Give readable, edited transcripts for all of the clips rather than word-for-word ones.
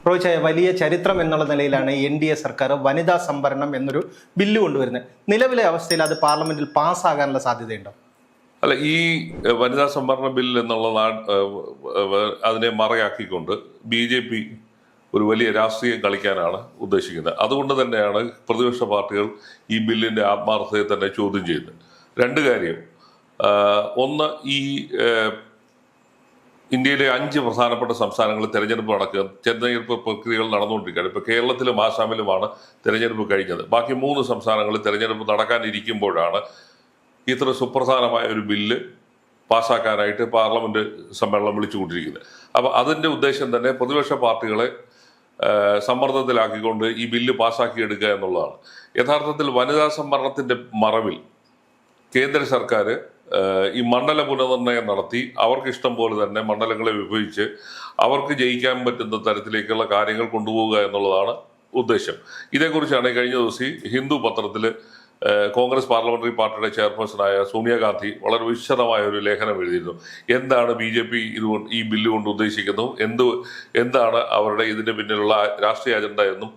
റോയിച്ചായ, വലിയ ചരിത്രം എന്നുള്ള നിലയിലാണ് NDA സർക്കാർ വനിതാ സംവരണം എന്നൊരു ബില്ല് കൊണ്ടുവരുന്നത്. നിലവിലെ അവസ്ഥയിൽ അത് പാർലമെന്റിൽ പാസ്സാകാനുള്ള സാധ്യതയുണ്ടോ? അല്ല, ഈ വനിതാ സംവരണ ബിൽ എന്നുള്ള അതിനെ മറയാക്കിക്കൊണ്ട് BJP ഒരു വലിയ രാഷ്ട്രീയം കളിക്കാനാണ് ഉദ്ദേശിക്കുന്നത്. അതുകൊണ്ട് തന്നെയാണ് പ്രതിപക്ഷ പാർട്ടികൾ ഈ ബില്ലിന്റെ ആത്മാർത്ഥതയെ തന്നെ ചോദ്യം ചെയ്യുന്നത്. രണ്ട് കാര്യം. ഒന്ന്, ഈ ഇന്ത്യയിലെ 5 പ്രധാനപ്പെട്ട സംസ്ഥാനങ്ങളിൽ തെരഞ്ഞെടുപ്പ് പ്രക്രിയകൾ നടന്നുകൊണ്ടിരിക്കുകയാണ്. ഇപ്പൊ കേരളത്തിലും ആസാമിലുമാണ് തെരഞ്ഞെടുപ്പ് കഴിഞ്ഞത്. ബാക്കി 3 സംസ്ഥാനങ്ങളിൽ തെരഞ്ഞെടുപ്പ് നടക്കാനിരിക്കുമ്പോഴാണ് ഇത്ര സുപ്രധാനമായ ഒരു ബില്ല് പാസ്സാക്കാനായിട്ട് പാർലമെന്റ് സമ്മേളനം വിളിച്ചുകൊണ്ടിരിക്കുന്നത്. അപ്പൊ അതിന്റെ ഉദ്ദേശം തന്നെ പ്രതിപക്ഷ പാർട്ടികളെ സമ്മർദ്ദത്തിലാക്കിക്കൊണ്ട് ഈ ബില്ല് പാസ്സാക്കിയെടുക്കുക എന്നുള്ളതാണ്. യഥാർത്ഥത്തിൽ വനിതാ സംവരണത്തിന്റെ മറവിൽ കേന്ദ്ര സർക്കാർ ഈ മണ്ഡല പുനർനിർണയം നടത്തി അവർക്ക് ഇഷ്ടം പോലെ തന്നെ മണ്ഡലങ്ങളെ വിഭജിച്ച് അവർക്ക് ജയിക്കാൻ പറ്റുന്ന തരത്തിലേക്കുള്ള കാര്യങ്ങൾ കൊണ്ടുപോവുക എന്നുള്ളതാണ് ഉദ്ദേശം. ഇതേക്കുറിച്ചാണ് കഴിഞ്ഞ ദിവസം ഹിന്ദു പത്രത്തിൽ കോൺഗ്രസ് പാർലമെന്ററി പാർട്ടിയുടെ ചെയർപേഴ്സണായ സോണിയാഗാന്ധി വളരെ വിശദമായ ഒരു ലേഖനം എഴുതിയിരുന്നു. എന്താണ് BJP ഈ ബില്ല് കൊണ്ട് ഉദ്ദേശിക്കുന്നത്, എന്താണ് അവരുടെ ഇതിന്റെ പിന്നിലുള്ള രാഷ്ട്രീയ അജണ്ട എന്നും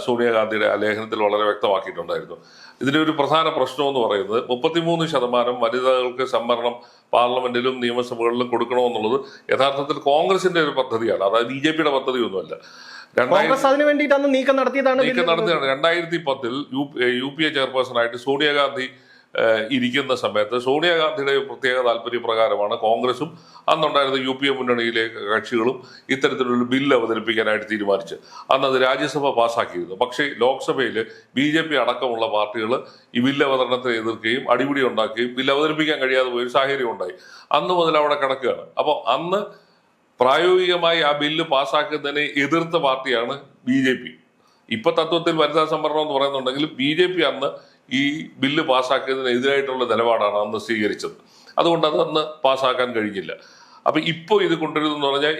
സോണിയാഗാന്ധിയുടെ ആ ലേഖനത്തിൽ വളരെ വ്യക്തമാക്കിയിട്ടുണ്ടായിരുന്നു. ഇതിന്റെ ഒരു പ്രധാന പ്രശ്നം എന്ന് പറയുന്നത് 33% വനിതകൾക്ക് സംവരണം പാർലമെന്റിലും നിയമസഭകളിലും കൊടുക്കണമെന്നുള്ളത് യഥാർത്ഥത്തിൽ കോൺഗ്രസിന്റെ ഒരു പദ്ധതിയാണ്. അതായത് BJPയുടെ പദ്ധതിയൊന്നുമല്ല. നീക്കം നടത്തിയതാണ്. 2010 UPA ചെയർപേഴ്സണായിട്ട് സോണിയാഗാന്ധി ഇരിക്കുന്ന സമയത്ത് സോണിയാഗാന്ധിയുടെ പ്രത്യേക താല്പര്യപ്രകാരമാണ് കോൺഗ്രസും അന്നുണ്ടായിരുന്ന UPA മുന്നണിയിലെ കക്ഷികളും ഇത്തരത്തിലൊരു ബില്ല് അവതരിപ്പിക്കാനായിട്ട് തീരുമാനിച്ചത്. അന്ന് അത് രാജ്യസഭ പാസ്സാക്കിയിരുന്നു. പക്ഷേ ലോക്സഭയിൽ BJP അടക്കമുള്ള പാർട്ടികൾ ഈ ബില്ല് അവതരണത്തെ എതിർക്കുകയും അടിപിടി ഉണ്ടാക്കുകയും ബില്ല് അവതരിപ്പിക്കാൻ കഴിയാതെ പോയൊരു സാഹചര്യം ഉണ്ടായി. അന്ന് മുതൽ അവിടെ കിടക്കുകയാണ്. അപ്പോൾ അന്ന് പ്രായോഗികമായി ആ ബില്ല് പാസ്സാക്കുന്നതിനെ എതിർത്ത പാർട്ടിയാണ് BJP. ഇപ്പൊ തത്വത്തിൽ വനിതാ സംവരണം എന്ന് പറയുന്നുണ്ടെങ്കിലും BJP അന്ന് ഈ ബില്ല് പാസ്സാക്കിയതിന് എതിരായിട്ടുള്ള നിലപാടാണ് അന്ന് സ്വീകരിച്ചത്. അതുകൊണ്ട് അത് അന്ന് പാസ്സാക്കാൻ കഴിഞ്ഞില്ല. അപ്പൊ ഇപ്പോൾ ഇത് കൊണ്ടുവരുന്നെന്ന് പറഞ്ഞാൽ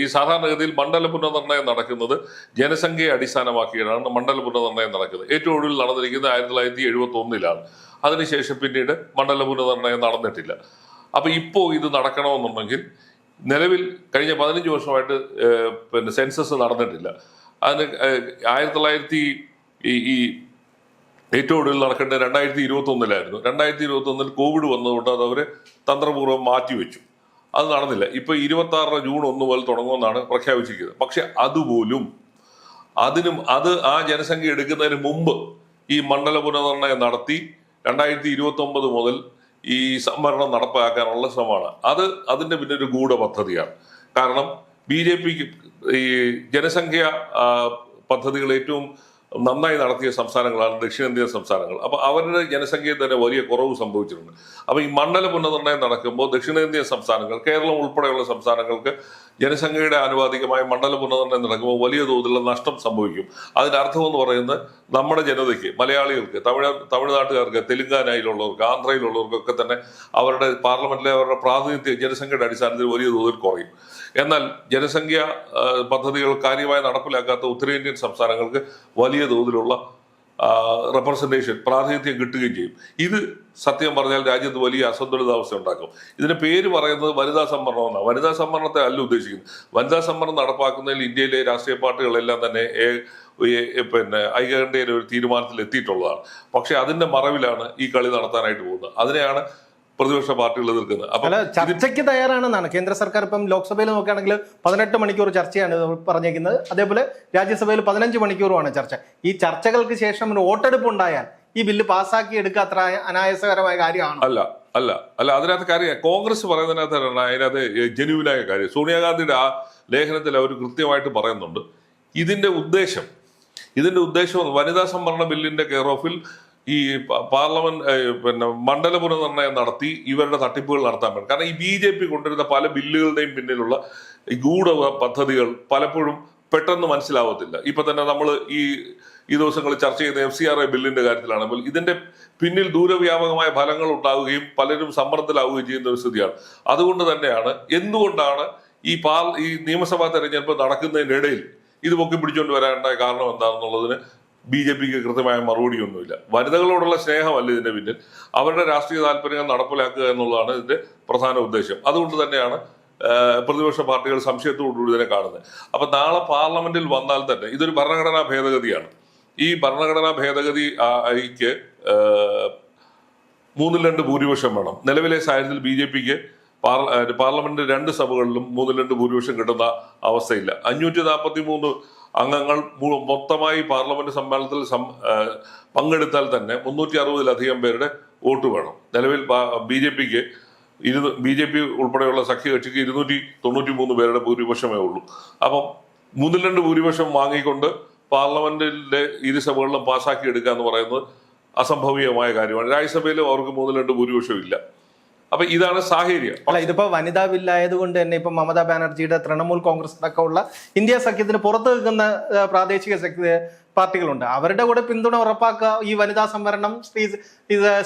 ഈ സാധാരണഗതിയിൽ മണ്ഡല പുനർനിർണയം നടക്കുന്നത് ജനസംഖ്യയെ അടിസ്ഥാനമാക്കിയാണ് മണ്ഡല പുനർനിർണയം നടക്കുന്നത്. ഏറ്റവും ഒടുവിൽ നടന്നിരിക്കുന്നത് 1971 അതിനുശേഷം പിന്നീട് മണ്ഡല പുനർനിർണയം നടന്നിട്ടില്ല. അപ്പൊ ഇപ്പോൾ ഇത് നടക്കണമെന്നുണ്ടെങ്കിൽ നിലവിൽ കഴിഞ്ഞ 15 വർഷമായിട്ട് സെൻസസ് നടന്നിട്ടില്ല. അതിന് 1900 ഈ ഏറ്റവും ഒടുവിൽ നടക്കേണ്ടത് 2021 2021 കോവിഡ് വന്നതുകൊണ്ട് അത് അവര് തന്ത്രപൂർവ്വം മാറ്റിവെച്ചു. അത് നടന്നില്ല. ഇപ്പൊ 26 ജൂൺ 1 മുതൽ തുടങ്ങുമെന്നാണ് പ്രഖ്യാപിച്ചിരിക്കുന്നത്. പക്ഷെ അതുപോലും അത് ആ ജനസംഖ്യ എടുക്കുന്നതിന് മുമ്പ് ഈ മണ്ഡല പുനർനിർണയം നടത്തി 2029 മുതൽ ഈ സംവരണം നടപ്പാക്കാനുള്ള ശ്രമമാണ്. അതിന്റെ പിന്നെ ഒരു ഗൂഢപദ്ധതിയാണ്. കാരണം BJPക്ക് ഈ ജനസംഖ്യ പദ്ധതികൾ ഏറ്റവും നന്നായി നടത്തിയ സംസ്ഥാനങ്ങളാണ് ദക്ഷിണേന്ത്യൻ സംസ്ഥാനങ്ങൾ. അപ്പൊ അവരുടെ ജനസംഖ്യയിൽ തന്നെ വലിയ കുറവ് സംഭവിച്ചിട്ടുണ്ട്. അപ്പൊ ഈ മണ്ഡല പുനർനിർണയം നടക്കുമ്പോൾ ദക്ഷിണേന്ത്യൻ സംസ്ഥാനങ്ങൾ, കേരളം ഉൾപ്പെടെയുള്ള സംസ്ഥാനങ്ങൾക്ക് ജനസംഖ്യയുടെ ആനുപാതികമായി മണ്ഡല പുനർനിർണയം നടക്കുമ്പോൾ വലിയ തോതിലുള്ള നഷ്ടം സംഭവിക്കും. അതിന്റെ അർത്ഥം എന്ന് പറയുന്നത് നമ്മുടെ ജനതയ്ക്ക്, മലയാളികൾക്ക്, തമിഴ്നാട്ടുകാർക്ക്, തെലുങ്കാനയിലുള്ളവർക്ക്, ആന്ധ്രയിലുള്ളവർക്കൊക്കെ തന്നെ അവരുടെ പാർലമെന്റിലെ അവരുടെ പ്രാതിനിധ്യം ജനസംഖ്യയുടെ അടിസ്ഥാനത്തിൽ വലിയ തോതിൽ കുറയും. എന്നാൽ ജനസംഖ്യ പദ്ധതികൾ കാര്യമായി നടപ്പിലാക്കാത്ത ഉത്തരേന്ത്യൻ സംസ്ഥാനങ്ങൾക്ക് വലിയ തോതിലുള്ള റെപ്രസെന്റേഷൻ, പ്രാതിനിധ്യം കിട്ടുകയും ചെയ്യും. ഇത് സത്യം പറഞ്ഞാൽ രാജ്യത്ത് വലിയ അസന്തുലിതാവസ്ഥ ഉണ്ടാക്കും. ഇതിന്റെ പേര് പറയുന്നത് വനിതാ സംവരണം എന്നാണ്. വനിതാ സംവരണത്തെ അല്ല ഉദ്ദേശിക്കുന്നത്. വനിതാ സംവരണം നടപ്പാക്കുന്നതിൽ ഇന്ത്യയിലെ രാഷ്ട്രീയ പാർട്ടികളെല്ലാം തന്നെ ഐകകണ്ഠ്യേന ഒരു തീരുമാനത്തിൽ എത്തിയിട്ടുള്ളതാണ്. പക്ഷെ അതിന്റെ മറവിലാണ് ഈ കളി നടത്താനായിട്ട് പോകുന്നത്. അതിനെയാണ് പ്രതിപക്ഷ പാർട്ടികൾ എതിർക്കുന്നത്. അല്ല, ചർച്ചയ്ക്ക് തയ്യാറാണെന്നാണ് കേന്ദ്ര സർക്കാർ. ഇപ്പം ലോക്സഭയിൽ നോക്കുകയാണെങ്കിൽ 18 മണിക്കൂർ ചർച്ചയാണ് പറഞ്ഞേക്കുന്നത്. അതേപോലെ രാജ്യസഭയിൽ 15 മണിക്കൂറുമാണ് ചർച്ച. ഈ ചർച്ചകൾക്ക് ശേഷം ഒരു വോട്ടെടുപ്പ് ഉണ്ടായാൽ ഈ ബില്ല് പാസ്സാക്കി എടുക്കുക അത്ര അനായാസകരമായ കാര്യമാണ്? അല്ല അതിനകത്ത് കാര്യം കോൺഗ്രസ് പറയുന്നതിനകത്താണ് അതിനകത്ത് ജെന്യൂനായ കാര്യം. സോണിയാഗാന്ധിയുടെ ആ ലേഖനത്തിൽ അവർ കൃത്യമായിട്ട് പറയുന്നുണ്ട്. ഇതിന്റെ ഉദ്ദേശം വനിതാ സംവരണ ബില്ലിന്റെ കെയർ ഓഫിൽ ഈ പാർലമെന്റ് മണ്ഡല പുനർനിർണയം നടത്തി ഇവരുടെ തട്ടിപ്പുകൾ നടത്താൻ പറ്റും. കാരണം ഈ BJP കൊണ്ടുവരുന്ന പല ബില്ലുകളുടെയും പിന്നിലുള്ള ഈ ഗൂഢ പദ്ധതികൾ പലപ്പോഴും പെട്ടെന്ന് മനസ്സിലാവത്തില്ല. ഇപ്പൊ തന്നെ നമ്മൾ ഈ ദിവസങ്ങളിൽ ചർച്ച ചെയ്യുന്ന FCRA ബില്ലിന്റെ കാര്യത്തിലാണെങ്കിൽ ഇതിന്റെ പിന്നിൽ ദൂരവ്യാപകമായ ഫലങ്ങൾ ഉണ്ടാവുകയും പലരും സമ്മർദ്ദത്തിലാവുകയും ചെയ്യുന്ന ഒരു സ്ഥിതിയാണ്. അതുകൊണ്ട് തന്നെയാണ് എന്തുകൊണ്ടാണ് ഈ നിയമസഭാ തെരഞ്ഞെടുപ്പ് നടക്കുന്നതിനിടയിൽ ഇത് പൊക്കി പിടിച്ചുകൊണ്ട് വരാനുണ്ടായ കാരണം എന്താണെന്നുള്ളതിന് BJPക്ക് കൃത്യമായ മറുപടിയൊന്നുമില്ല. വനിതകളോടുള്ള സ്നേഹമല്ല ഇതിന്റെ പിന്നിൽ, അവരുടെ രാഷ്ട്രീയ താല്പര്യങ്ങൾ നടപ്പിലാക്കുക എന്നുള്ളതാണ് ഇതിന്റെ പ്രധാന ഉദ്ദേശം. അതുകൊണ്ട് തന്നെയാണ് പ്രതിപക്ഷ പാർട്ടികൾ സംശയത്തോടുകൂടി തന്നെ കാണുന്നത്. അപ്പൊ നാളെ പാർലമെന്റിൽ വന്നാൽ തന്നെ ഇതൊരു ഭരണഘടനാ ഭേദഗതിയാണ്. ഈ ഭരണഘടനാ ഭേദഗതിക്ക് 3/2 ഭൂരിപക്ഷം വേണം. നിലവിലെ സാഹചര്യത്തിൽ BJPക്ക് പാർലമെന്റ് 2 സഭകളിലും 3/2 ഭൂരിപക്ഷം കിട്ടുന്ന അവസ്ഥയില്ല. 543 അംഗങ്ങൾ മൊത്തമായി പാർലമെന്റ് സമ്മേളനത്തിൽ പങ്കെടുത്താൽ തന്നെ 360-ലധികം പേരുടെ വോട്ട് വേണം. നിലവിൽ BJP ഉൾപ്പെടെയുള്ള സഖ്യകക്ഷിക്ക് 293 പേരുടെ ഭൂരിപക്ഷമേ ഉള്ളൂ. അപ്പം 3/2 ഭൂരിപക്ഷം വാങ്ങിക്കൊണ്ട് പാർലമെന്റിലെ ഇരുസഭകളിലും പാസ്സാക്കി എടുക്കുക എന്ന് പറയുന്നത് അസംഭവീയമായ കാര്യമാണ്. രാജ്യസഭയിലും അവർക്ക് 3/2 ഭൂരിപക്ഷം ഇല്ല. അപ്പൊ ഇതാണ് സാഹചര്യം. അല്ല, ഇതിപ്പോ വനിതാ ബില്ലായതുകൊണ്ട് തന്നെ ഇപ്പൊ മമതാ ബാനർജിയുടെ തൃണമൂൽ കോൺഗ്രസ് അടക്കമുള്ള ഇന്ത്യ സഖ്യത്തിന് പുറത്തു നിൽക്കുന്ന പ്രാദേശിക പാർട്ടികളുണ്ട്. അവരുടെ കൂടെ പിന്തുണ ഉറപ്പാക്കുക, ഈ വനിതാ സംവരണം,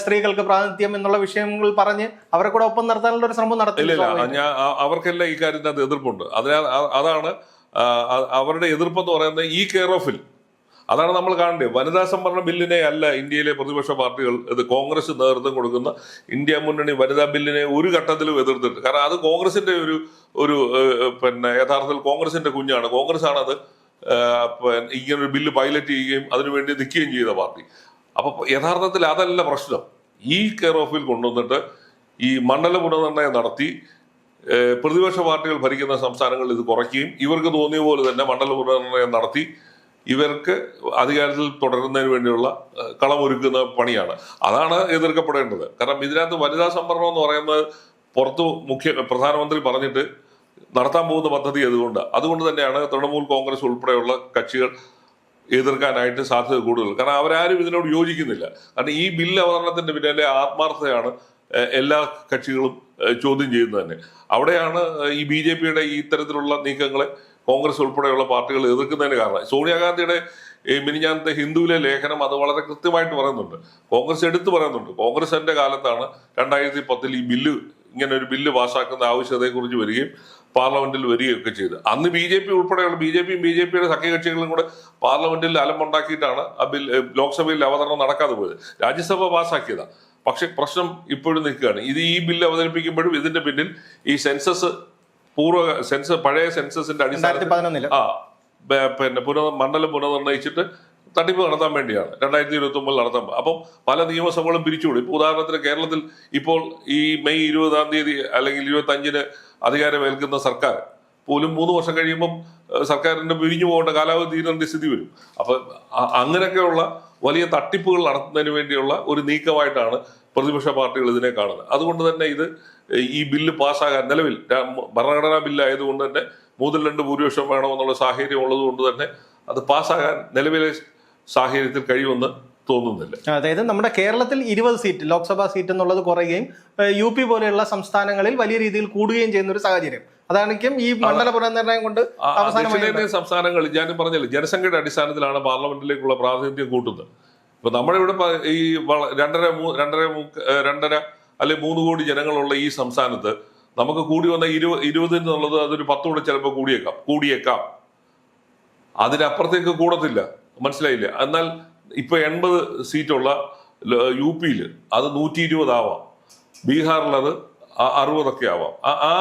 സ്ത്രീകൾക്ക് പ്രാതിനിധ്യം എന്നുള്ള വിഷയങ്ങൾ പറഞ്ഞ് അവരെ കൂടെ ഒപ്പം നിർത്താനുള്ള ഒരു ശ്രമം നടത്തില്ല. അവർക്കെല്ലാം ഈ കാര്യത്തിനകത്ത് എതിർപ്പുണ്ട്. അതാണ് അവരുടെ എതിർപ്പെന്ന് പറയുന്നത് ഈ കെയർ ഓഫിൽ. അതാണ് നമ്മൾ കാണേണ്ടത്. വനിതാ സംവരണ ബില്ലിനെ അല്ല ഇന്ത്യയിലെ പ്രതിപക്ഷ പാർട്ടികൾ, ഇത് കോൺഗ്രസ് നേതൃത്വം കൊടുക്കുന്ന ഇന്ത്യ മുന്നണി വനിതാ ബില്ലിനെ ഒരു ഘട്ടത്തിലും എതിർത്തിട്ട്. കാരണം അത് കോൺഗ്രസിന്റെ ഒരു യഥാർത്ഥത്തിൽ കോൺഗ്രസിന്റെ കുഞ്ഞാണ്. കോൺഗ്രസ് ആണ് അത് ഇങ്ങനൊരു ബില്ല് പൈലറ്റ് ചെയ്യുകയും അതിനുവേണ്ടി നിൽക്കുകയും ചെയ്ത പാർട്ടി. അപ്പൊ യഥാർത്ഥത്തിൽ അതല്ല പ്രശ്നം. ഈ കെയർ ഓഫിൽ കൊണ്ടുവന്നിട്ട് ഈ മണ്ഡല പുനർനിർണയം നടത്തി പ്രതിപക്ഷ പാർട്ടികൾ ഭരിക്കുന്ന സംസ്ഥാനങ്ങളിൽ ഇത് കുറയ്ക്കുകയും ഇവർക്ക് തോന്നിയ പോലെ തന്നെ മണ്ഡല പുനർനിർണയം നടത്തി ഇവർക്ക് അധികാരത്തിൽ തുടരുന്നതിന് വേണ്ടിയുള്ള കളമൊരുക്കുന്ന പണിയാണ്. അതാണ് എതിർക്കപ്പെടേണ്ടത്. കാരണം ഇതിനകത്ത് വനിതാ സംവരണം എന്ന് പറയുന്നത് പുറത്തു പ്രധാനമന്ത്രി പറഞ്ഞിട്ട് നടത്താൻ പോകുന്ന പദ്ധതി അതുകൊണ്ട് തന്നെയാണ് തൃണമൂൽ കോൺഗ്രസ് ഉൾപ്പെടെയുള്ള കക്ഷികൾ എതിർക്കാനായിട്ട് സാധ്യത കൂടുതൽ. കാരണം അവരാരും ഇതിനോട് യോജിക്കുന്നില്ല. കാരണം ഈ ബില്ല് അവതരണത്തിന്റെ പിന്നാലെ ആത്മാർത്ഥതയാണ് എല്ലാ കക്ഷികളും ചോദ്യം ചെയ്യുന്നത് തന്നെ. അവിടെയാണ് ഈ BJPയുടെ ഈ ഇത്തരത്തിലുള്ള നീക്കങ്ങളെ കോൺഗ്രസ് ഉൾപ്പെടെയുള്ള പാർട്ടികൾ എതിർക്കുന്നതിന് കാരണം. സോണിയാഗാന്ധിയുടെ മിനിഞ്ഞാന്നത്തെ ഹിന്ദുവിലെ ലേഖനം അത് വളരെ കൃത്യമായിട്ട് പറയുന്നുണ്ട്. കോൺഗ്രസ് എടുത്തു പറയുന്നുണ്ട്. കോൺഗ്രസിന്റെ കാലത്താണ് 2010 ഈ ഇങ്ങനെ ഒരു ബില്ല് പാസ്സാക്കുന്ന ആവശ്യകതയെക്കുറിച്ച് വരികയും പാർലമെന്റിൽ വരികയൊക്കെ ചെയ്ത്. അന്ന് BJP ഉൾപ്പെടെയുള്ള BJPയുടെ സഖ്യകക്ഷികളും കൂടെ പാർലമെന്റിൽ അലമ്പുണ്ടാക്കിയിട്ടാണ് ആ ബില്ല് ലോക്സഭയിൽ അവതരണം നടക്കാതെ പോയത്. രാജ്യസഭ പാസ്സാക്കിയതാണ്. പക്ഷെ പ്രശ്നം ഇപ്പോഴും നിൽക്കുകയാണ്. ഈ ബില്ല് അവതരിപ്പിക്കുമ്പോഴും ഇതിന്റെ പിന്നിൽ ഈ പഴയ സെൻസസിന്റെ അടിസ്ഥാനത്തിൽ മണ്ഡലം പുനർനിർണയിച്ചിട്ട് തട്ടിപ്പ് നടത്താൻ വേണ്ടിയാണ് 2029 നടത്താൻ. അപ്പം പല നിയമസഭകളും പിരിച്ചുവിടും. ഇപ്പൊ ഉദാഹരണത്തിന് കേരളത്തിൽ ഇപ്പോൾ ഈ മെയ് 20-ാം തീയതി അല്ലെങ്കിൽ 25-ന് അധികാരമേൽക്കുന്ന സർക്കാർ പോലും 3 വർഷം കഴിയുമ്പം സർക്കാരിന്റെ പിരിഞ്ഞു പോകേണ്ട കാലാവധി തീരേണ്ട സ്ഥിതി വരും. അപ്പൊ അങ്ങനെയൊക്കെയുള്ള വലിയ തട്ടിപ്പുകൾ നടത്തുന്നതിന് വേണ്ടിയുള്ള ഒരു നീക്കമായിട്ടാണ് പ്രതിപക്ഷ പാർട്ടികൾ ഇതിനെ കാണുന്നത്. അതുകൊണ്ട് തന്നെ ഈ ബില്ല് പാസ്സാകാൻ നിലവിൽ ഭരണഘടനാ ബില്ലായതുകൊണ്ട് തന്നെ 3/2 ഭൂരിപക്ഷം വേണമെന്നുള്ള സാഹചര്യം ഉള്ളത് കൊണ്ട് തന്നെ അത് പാസ്സാകാൻ നിലവിലെ സാഹചര്യത്തിൽ കഴിയുമെന്ന് തോന്നുന്നില്ല. അതായത് നമ്മുടെ കേരളത്തിൽ 20 സീറ്റ് ലോക്സഭാ സീറ്റ് എന്നുള്ളത് കുറയുകയും UP പോലെയുള്ള സംസ്ഥാനങ്ങളിൽ വലിയ രീതിയിൽ കൂടുകയും ചെയ്യുന്ന ഒരു സാഹചര്യം അതായിരിക്കും ഈ മണ്ഡല പുനർനിർണയം കൊണ്ട് ദക്ഷിണേന്ത്യൻ സംസ്ഥാനങ്ങളിൽ ഞാൻ പറഞ്ഞില്ല, ജനസംഖ്യയുടെ അടിസ്ഥാനത്തിലാണ് പാർലമെന്റിലേക്കുള്ള പ്രാതിനിധ്യം കൂട്ടുന്നത്. ഇപ്പൊ നമ്മുടെ ഇവിടെ ഈ 2.5 അല്ലെങ്കിൽ 3 കോടി ജനങ്ങളുള്ള ഈ സംസ്ഥാനത്ത് നമുക്ക് കൂടി വന്ന 20 എന്നുള്ളത് അതൊരു 10 കൂടെ ചിലപ്പോൾ കൂടിയേക്കാം. അതിനപ്പുറത്തേക്ക് കൂടത്തില്ല. മനസ്സിലായില്ലേ? എന്നാൽ ഇപ്പൊ 80 സീറ്റുള്ള UPയിൽ അത് 120 ആവാം, ബീഹാറിൽ അത് 60 ആവാം. ആ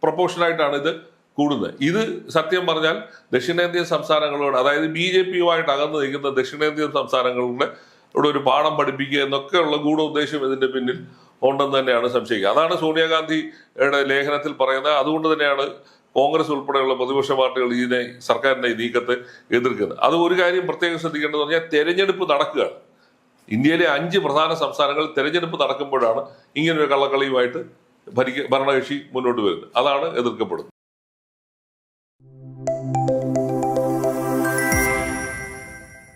പ്രൊപ്പോർഷനായിട്ടാണ് ഇത് കൂടുന്നത്. ഇത് സത്യം പറഞ്ഞാൽ ദക്ഷിണേന്ത്യൻ സംസ്ഥാനങ്ങളോട്, അതായത് BJPയുമായിട്ട് അകന്നു നിൽക്കുന്ന ദക്ഷിണേന്ത്യൻ സംസ്ഥാനങ്ങളുടെ ഒരു പാഠം പഠിപ്പിക്കുക എന്നൊക്കെയുള്ള ഗൂഢോദ്ദേശം ഇതിന്റെ പിന്നിൽ ഉണ്ടെന്ന് തന്നെയാണ് സംശയിക്കുക. അതാണ് സോണിയാഗാന്ധിയുടെ ലേഖനത്തിൽ പറയുന്നത്. അതുകൊണ്ട് തന്നെയാണ് കോൺഗ്രസ് ഉൾപ്പെടെയുള്ള പ്രതിപക്ഷ പാർട്ടികൾ സർക്കാരിന്റെ ഈ നീക്കത്തെ എതിർക്കുന്നത്. അത് ഒരു കാര്യം പ്രത്യേകം ശ്രദ്ധിക്കേണ്ടതെന്ന് പറഞ്ഞാൽ തെരഞ്ഞെടുപ്പ് നടക്കുകയാണ്. ഇന്ത്യയിലെ 5 പ്രധാന സംസ്ഥാനങ്ങളിൽ തെരഞ്ഞെടുപ്പ് നടക്കുമ്പോഴാണ് ഇങ്ങനൊരു കള്ളക്കളിയുമായിട്ട് ഭരണകക്ഷി മുന്നോട്ട് വരുന്നത്. അതാണ് എതിർക്കപ്പെടുന്നത്.